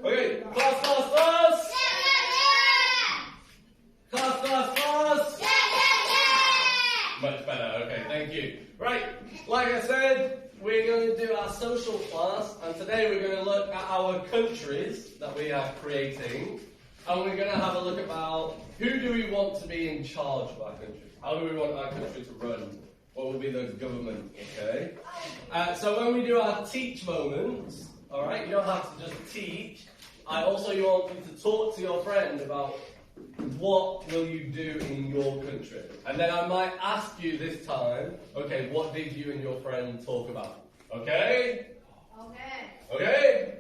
Okay, class, class, class. Class, class, class. Much better. Okay, thank you. Right, like I said, we're going to do our social class, and today we're going to look at our countries that we are creating, and we're going to have a look about who do we want to be in charge of our country? How do we want our country to run? What will be the government, okay? So when we do our teach moments, alright, you don't have to just teach. I also want you to talk to your friend about what will you do in your country. And then I might ask you this time, okay, what did you and your friend talk about? Okay? Okay? Okay?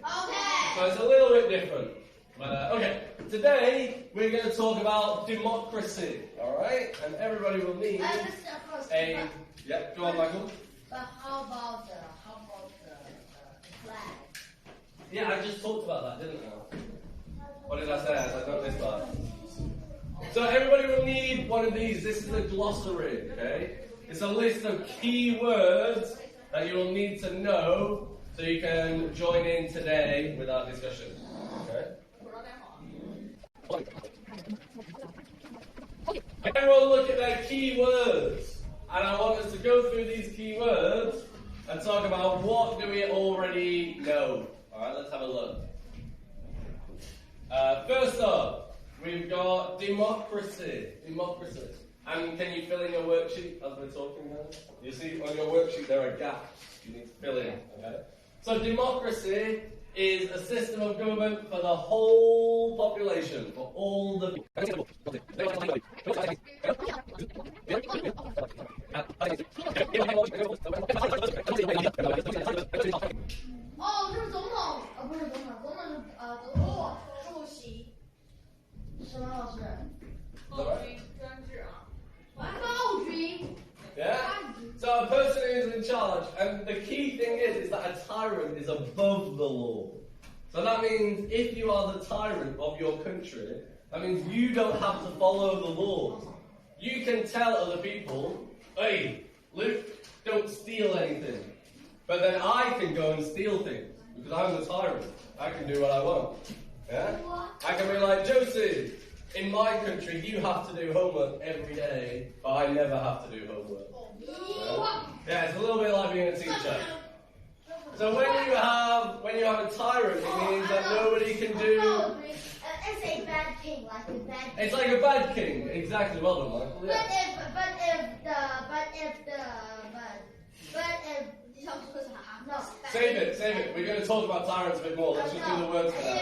So it's a little bit different. But, okay, today we're going to talk about democracy, alright? And everybody will need a... Yeah, go on, Michael. But how about the flag? Yeah, I just talked about that, didn't I? What did I say? I said, not this part. So everybody will need one of these. This is a glossary, okay? It's a list of key words that you will need to know so you can join in today with our discussion, okay? Everyone look at their key words, and I want us to go through these key words and talk about what do we already know. Alright, let's have a look. First up, we've got democracy. Democracy. And can you fill in your worksheet as we're talking now? You see on your worksheet there are gaps you need to fill in. Okay? So democracy is a system of government for the whole population, for all the people.哦，这是总统，不是总统，总统是主席。什么老师？暴君专制啊！暴君。Yeah? So a person is in charge, and the key thing is that a tyrant is above the law. So that means if you are the tyrant of your country, that means you don't have to follow the laws. You can tell other people, hey, Luke, don't steal anything. But then I can go and steal things, because I'm the tyrant. I can do what I want. Yeah? I can be like, Josie, in my country, you have to do homework every day, but I never have to do homework. Yeah, it's a little bit like being a teacher. So when you have a tyrant, it means that nobody can do. It's a bad king, like a bad king. It's like a bad king, exactly. Well done, Michael. Yeah. No. Save it. We're going to talk about tyrants a bit more. Let's just do the words for now.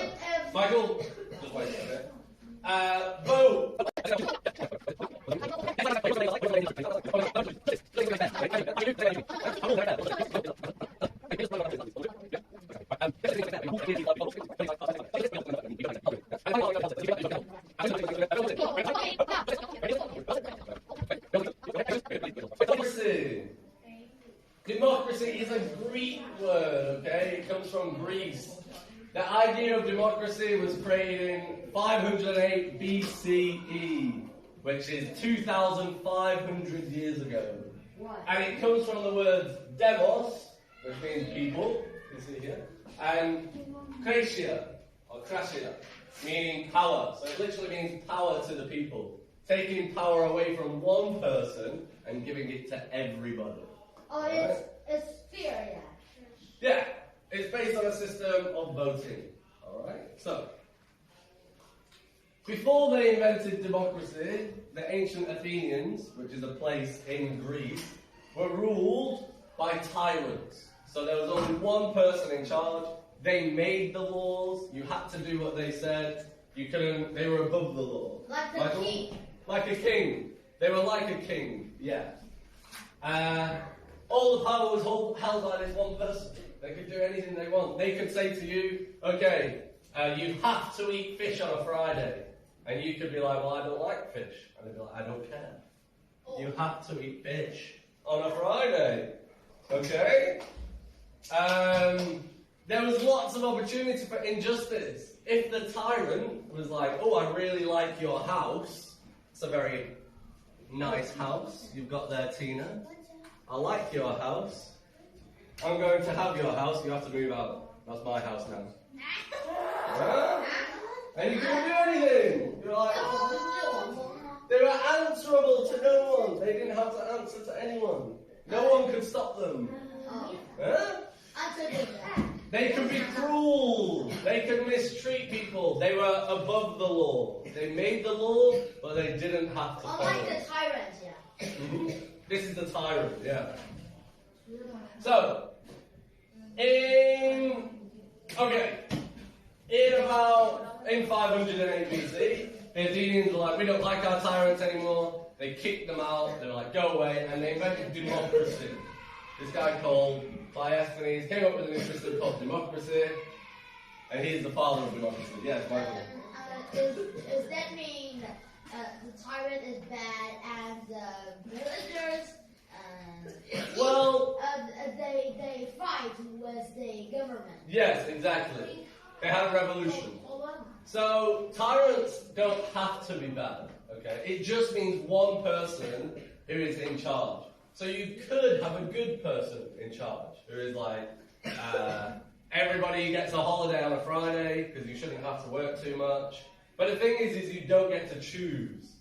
Michael, just wait, okay? Vote. Democracy is a Greek word, okay? It comes from Greece. The idea of democracy was created in 508 BCE, which is 2,500 years ago. And it comes from the words demos, which means people, you see here, and kratia, or kratia, meaning power. So it literally means power to the people. Taking power away from one person and giving it to everybody. Oh, it's fair, yeah. Yeah, it's based on a system of voting. Alright, so before they invented democracy, the ancient Athenians, which is a place in Greece, were ruled by tyrants. So there was only one person in charge. They made the laws. You had to do what they said. You couldn't. They were above the law. Like a king. Like a king. They were like a king. Yeah. All the power was held by this one person. They could do anything they want. They could say to you, okay, you have to eat fish on a Friday. And you could be like, well, I don't like fish. And they'd be like, I don't care. You have to eat fish on a Friday. Okay? There was lots of opportunity for injustice. If the tyrant was like, oh, I really like your house. It's a very nice house you've got there, Tina. I like your house. I'm going to have your house. You have to move out. That's my house now. And you couldn't do anything. You're like, they were answerable to no one. They didn't have to answer to anyone. No one could stop them. Huh? They could be cruel. They could mistreat people. They were above the law. They made the law, but they didn't have to follow it. Unlike the tyrant, yeah. This is the tyrant, yeah. So, in 508 BC, the Athenians were like, we don't like our tyrants anymore. They kicked them out. They were like, go away, and they invented democracy. This guy called Cleisthenes came up with an new system called democracy, and he's the father of democracy. Yes, Michael. Does that mean the tyrant is bad and the villagers they fight with the government? Yes, exactly. They had a revolution. So tyrants don't have to be bad. Okay, it just means one person who is in charge. So you could have a good person in charge who is like, everybody gets a holiday on a Friday because you shouldn't have to work too much. But the thing is you don't get to choose.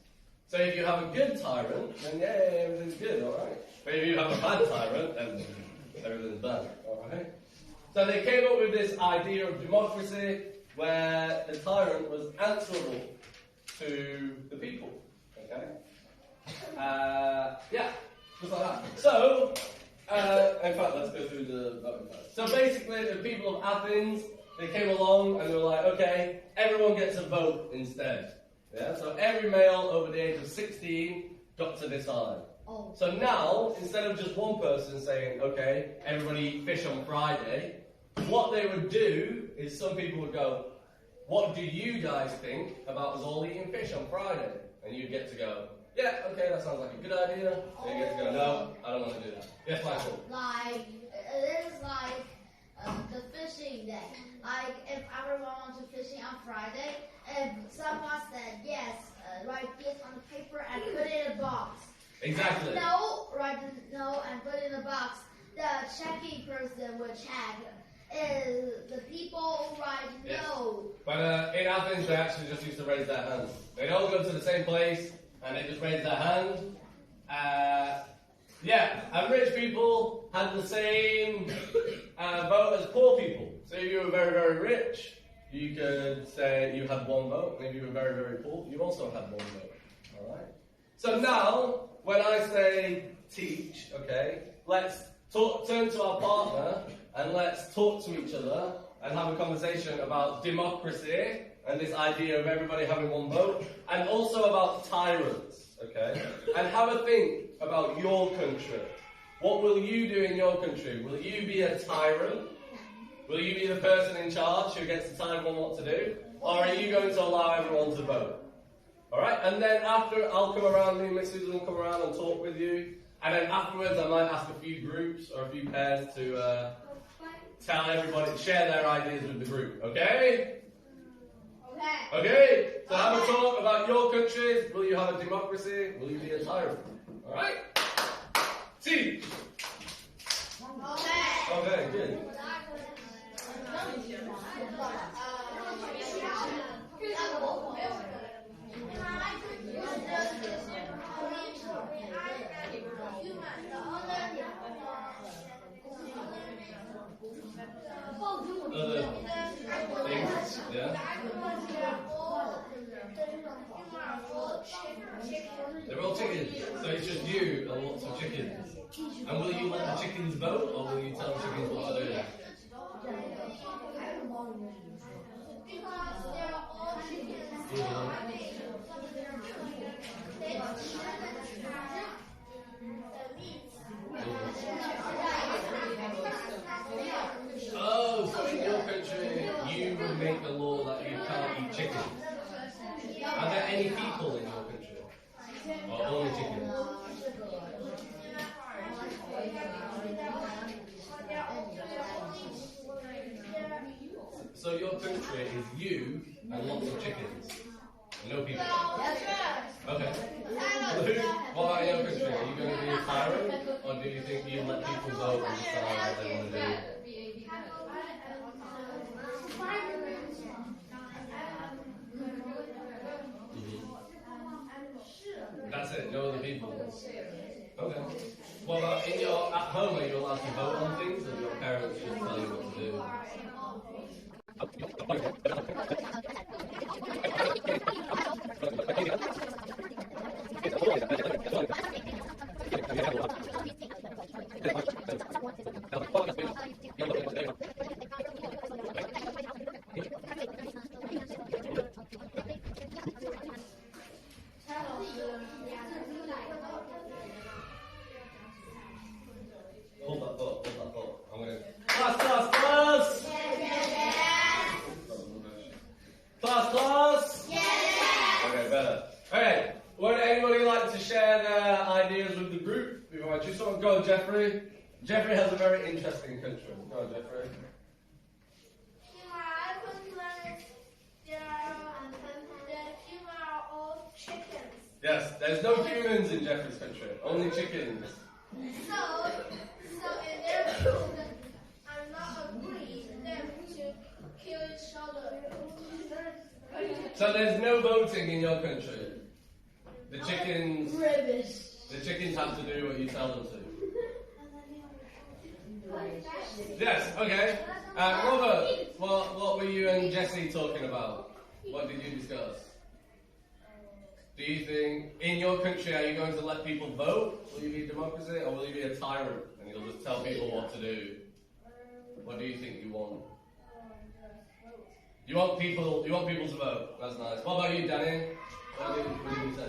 So if you have a good tyrant, then yeah, everything's good, alright. But if you have a bad tyrant, then everything's bad, alright. So they came up with this idea of democracy where the tyrant was answerable to the people. Okay? Yeah. Just like that. So, in fact, let's go through the voting first. So basically, the people of Athens, they came along and they were like, okay, everyone gets a vote instead. Yeah. So every male over the age of 16 got to decide. Oh. So now, instead of just one person saying, okay, everybody eat fish on Friday, what they would do is some people would go, what do you guys think about us all eating fish on Friday? And you'd get to go, yeah, okay, that sounds like a good idea. And you get to go, no, I don't want to do that. Yes, Michael. Like, it is like the fishing day. Like, if everyone wants to fishing on Friday, if someone said yes, write this on the paper and put it in a box. Exactly. No, write no and put it in a box. The checking person will check. The people write no. But in Athens, they actually just used to raise their hands. They'd all go to the same place, and they just raise their hand. And rich people had the same vote as poor people. So if you were very, very rich, you could say you had one vote, and if you were very, very poor, you also had one vote. Alright? So now, when I say teach, okay, let's turn to our partner, and let's talk to each other, and have a conversation about democracy, and this idea of everybody having one vote, and also about tyrants, okay? And have a think about your country. What will you do in your country? Will you be a tyrant? Will you be the person in charge who gets to tell everyone what to do? Or are you going to allow everyone to vote? Alright, and then after, I'll come around, me and Miss Susan will come around and talk with you, and then afterwards I might ask a few groups or a few pairs to tell everybody, share their ideas with the group, okay? Okay, so have a talk about your countries. Will you have a democracy? Will you be a tyrant? Alright? See? Okay, good. Other things, yeah? They're all chickens, so it's just you and lots of chickens. And will you let the chickens vote, or will you tell the chickens what to do? Oh, so in your country, you would make the law that you can't eat chickens. Are there any people in your country? Or only chickens? So your country is you and lots of chickens. No people. Okay. What about your country? Are you going to be a tyrant? Or do you think you let people vote and decide what they want to do? Okay. What about at home? Are you allowed to vote on things, or do your parents just tell you what to do? Hold that thought. I'm going to... Class! Class! Okay, better. Okay, would anybody like to share their ideas with the group? Before I choose someone, go, Jeffrey. Jeffrey has a very interesting country. Go on, Jeffrey. In my country, there are all chickens. Yes, there's no humans in Jeffrey's country, only chickens. So in their food, I'm not agree them to kill each other. So there's no voting in your country. The chickens have to do what you tell them to. Yes, okay. Robert, what were you and Jesse talking about? What did you discuss? Do you think, in your country, are you going to let people vote? Will you be democracy, or will you be a tyrant and you'll just tell people what to do? What do you think you want? You want people to vote. That's nice. What about you, Danny? What did you say?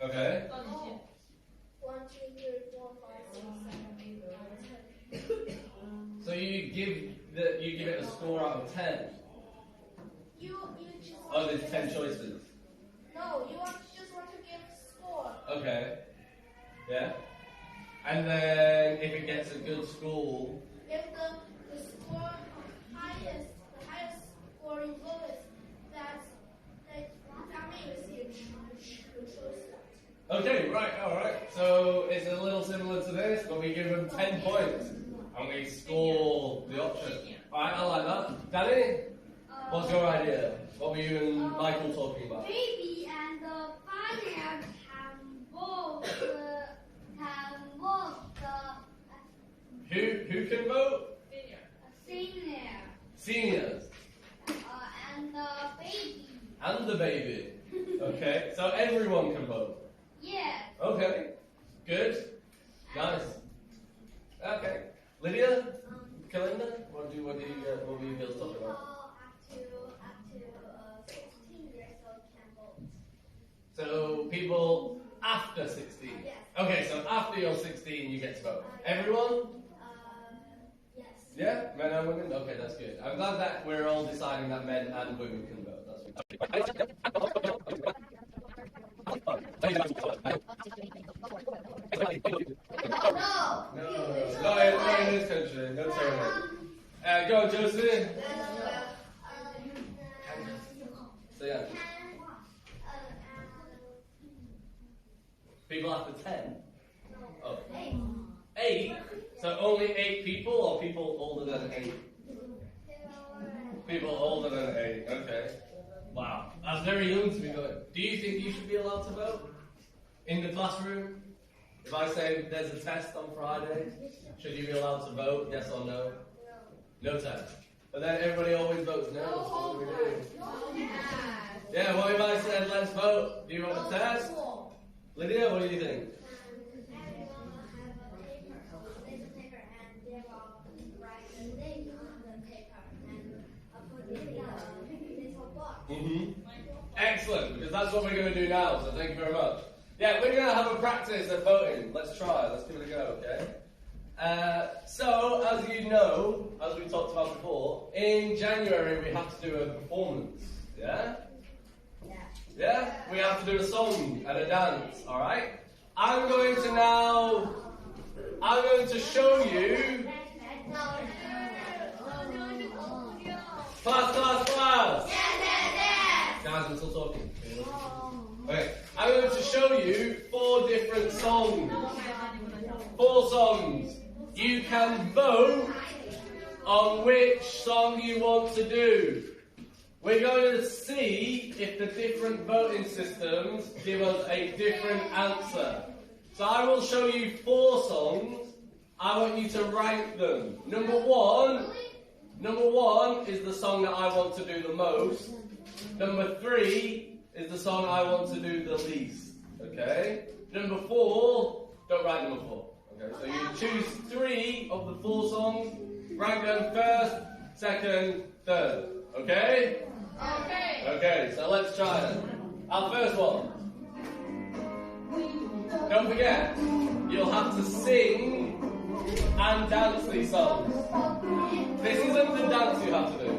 Okay. 1, 2, 3, 4, 5, 6, 7, 8, 9, 10. So you give it a score out of 10. You just Oh, there's 10 choices. No, you just want to give score. Okay. Yeah. And then if it gets a good score, If the score the highest score you lowest, that means you choose that. okay, right, alright. So it's a little similar to this, but we give them 10 points and we score the option. Alright, I like that. Danny, what's your idea? What were you and Michael talking about? Baby and the father can vote Who can vote? senior Seniors. and the baby. And the baby. Okay, so everyone can vote. Yeah. Okay, good. Nice. Okay. Lydia? Kalinda? What were you girls talking about? Up to 16 years old can vote. So people after 16? Yes. Okay, so after you're 16 you get to vote. Everyone? Yes. Yeah? Men and women? Okay, that's good. I'm glad that we're all deciding that men and women can vote. That's good. No, in this country. No turning. Go, Josie. So yeah. People after 10? Oh. 8? So only 8 people, or people older than 8? People older than 8, okay. Wow, that's very young to be going. Do you think you should be allowed to vote in the classroom? If I say there's a test on Friday, should you be allowed to vote, yes or no? No test. But then everybody always votes no, so what do we do? Yeah, what if I said let's vote? Do you want a test? Lydia, what do you think? Excellent, because that's what we're going to do now, so thank you very much. Yeah, we're going to have a practice at voting. Let's try, let's give it a go, okay? So, as you know, as we talked about before, in January we have to do a performance, yeah? Yeah? We have to do a song and a dance, alright? I'm going to show you. Class. Guys, I'm still talking. Okay, I'm going to show you 4 different songs. 4 songs. You can vote on which song you want to do. We're going to see if the different voting systems give us a different answer. So I will show you 4 songs. I want you to rank them. Number one is the song that I want to do the most. Number 3 is the song I want to do the least. Okay? Number 4, don't write number 4. Okay? So you choose 3 of the 4 songs, rank them first, second, third. Okay? Okay, so let's try it. Our first one. Don't forget, you'll have to sing and dance these songs. This isn't the dance you have to do.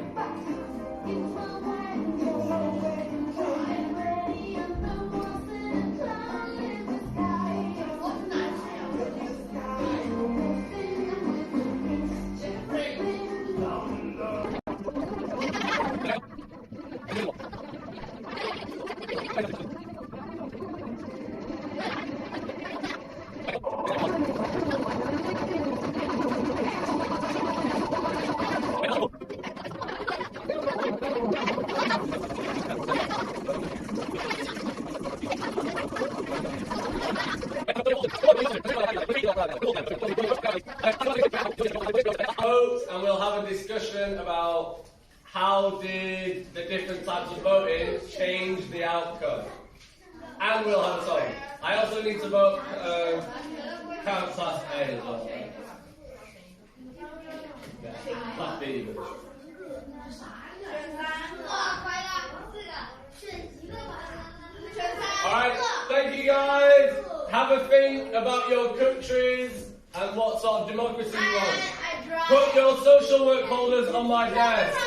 And we'll have a discussion about how did the different types of voting change the outcome. And we'll have a song. I also need to vote count class A as well. Class B. Alright, thank you guys. Have a think about your countries and what sort of democracy you want. Put your social work folders on my desk.